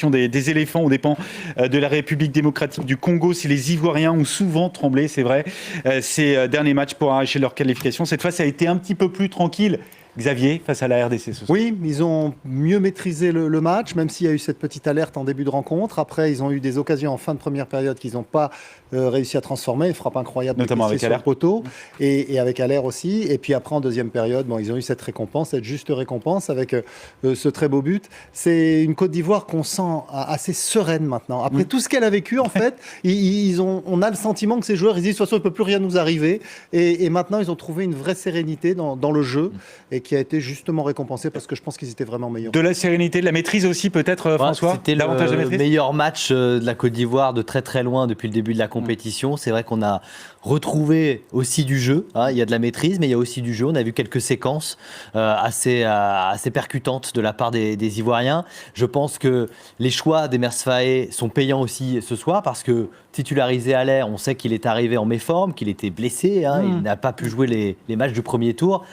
des éléphants aux dépens de la République démocratique du Congo. Si les Ivoiriens ont souvent tremblé, c'est vrai, ces derniers matchs pour arracher leur qualification. Cette fois, ça a été un petit peu plus tranquille. Xavier, face à la RDC ce soir. Oui, ils ont mieux maîtrisé le match, même s'il y a eu cette petite alerte en début de rencontre. Après, ils ont eu des occasions en fin de première période qu'ils n'ont pas réussi à transformer. Une frappe incroyable, notamment avec sur le poteau et avec Haller aussi. Et puis après, en deuxième période, ils ont eu cette récompense, cette juste récompense avec ce très beau but. C'est une Côte d'Ivoire qu'on sent assez sereine maintenant. Après tout ce qu'elle a vécu, en fait, on a le sentiment que ces joueurs, ils disent de toute façon, il ne peut plus rien nous arriver. Et maintenant, ils ont trouvé une vraie sérénité dans le jeu et qui a été justement récompensé parce que je pense qu'ils étaient vraiment meilleurs. De la sérénité, de la maîtrise aussi peut-être, François. C'était le meilleur match de la Côte d'Ivoire de très très loin depuis le début de la compétition. C'est vrai qu'on a retrouvé aussi du jeu. Il y a de la maîtrise, mais il y a aussi du jeu. On a vu quelques séquences assez percutantes de la part des Ivoiriens. Je pense que les choix d'Emers Faé sont payants aussi ce soir parce que titularisé à l'air, on sait qu'il est arrivé en méforme, qu'il était blessé. Il n'a pas pu jouer les matchs du premier tour.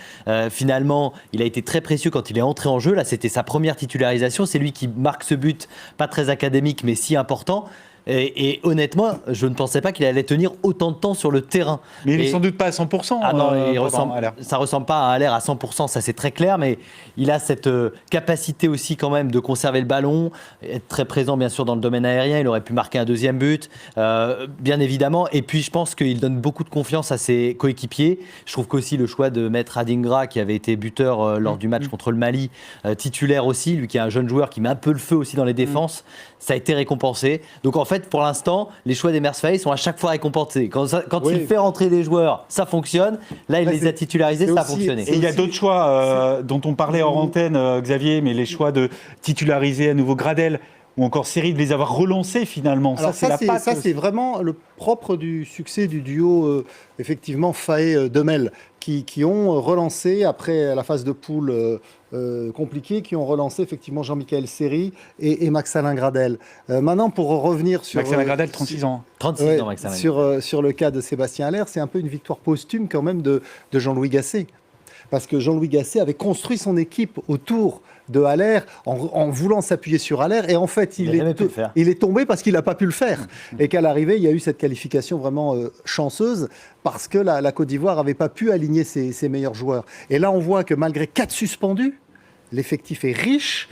Finalement, il a été très précieux quand il est entré en jeu. Là, c'était sa première titularisation. C'est lui qui marque ce but, pas très académique, mais si important. Et honnêtement, je ne pensais pas qu'il allait tenir autant de temps sur le terrain. Mais il n'est sans doute pas à 100%. Ah non, ça ne ressemble pas à Haller à 100%, ça c'est très clair, mais il a cette capacité aussi quand même de conserver le ballon, être très présent bien sûr dans le domaine aérien, il aurait pu marquer un deuxième but, bien évidemment. Et puis je pense qu'il donne beaucoup de confiance à ses coéquipiers. Je trouve qu'aussi le choix de mettre Adingra, qui avait été buteur lors du match contre le Mali, titulaire aussi, lui qui est un jeune joueur qui met un peu le feu aussi dans les défenses, ça a été récompensé. Donc en fait, pour l'instant, les choix d'Emers Faé sont à chaque fois récompensés. Quand il fait rentrer des joueurs, ça fonctionne. Là, il les a titularisés, ça a fonctionné. Et il y a d'autres choix dont on parlait hors antenne, Xavier, mais les chois de titulariser à nouveau Gradel ou encore Seri, de les avoir relancés finalement. Alors ça, c'est vraiment le propre du succès du duo, effectivement, Faé-Demel, qui ont relancé, après la phase de poule compliquée, qui ont relancé effectivement Jean-Michel Seri et Max-Alain Gradel. Maintenant, pour revenir sur... Max-Alain Gradel, 36 ans. 36 ans, Max-Alain. Sur le cas de Sébastien Haller, c'est un peu une victoire posthume quand même de Jean-Louis Gasset. Parce que Jean-Louis Gasset avait construit son équipe autour de Haller en voulant s'appuyer sur Haller, et en fait il est tombé parce qu'il n'a pas pu le faire, et qu'à l'arrivée il y a eu cette qualification vraiment chanceuse parce que la Côte d'Ivoire n'avait pas pu aligner ses meilleurs joueurs. Et là on voit que malgré 4 suspendus, l'effectif est riche,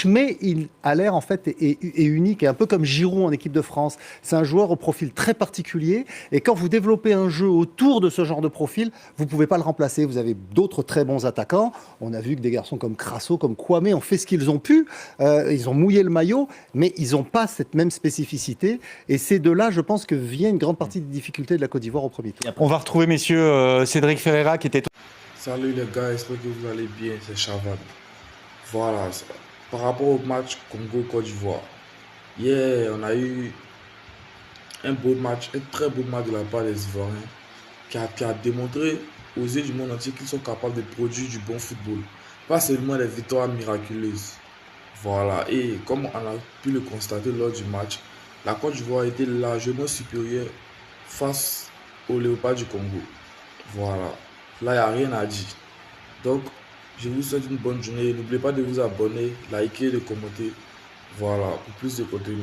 mais Haller en fait est unique, et un peu comme Giroud en équipe de France. C'est un joueur au profil très particulier, et quand vous développez un jeu autour de ce genre de profil, vous ne pouvez pas le remplacer. Vous avez d'autres très bons attaquants. On a vu que des garçons comme Crasso, comme Kwame ont fait ce qu'ils ont pu. Ils ont mouillé le maillot, mais ils n'ont pas cette même spécificité. Et c'est de là, je pense, que vient une grande partie des difficultés de la Côte d'Ivoire au premier tour. On va retrouver, messieurs, Cédric Ferreira qui était... Salut les gars, j'espère que vous allez bien, c'est Chaval. Voilà, par rapport au match Congo-Côte d'Ivoire, hier on a eu un beau match, un très beau match de la part des Ivoiriens qui a démontré aux yeux du monde entier qu'ils sont capables de produire du bon football, pas seulement des victoires miraculeuses. Voilà, et comme on a pu le constater lors du match, la Côte d'Ivoire était largement supérieure face aux Léopards du Congo. Voilà. Là, il n'y a rien à dire. Donc, je vous souhaite une bonne journée. N'oubliez pas de vous abonner, liker, de commenter. Voilà, pour plus de contenu.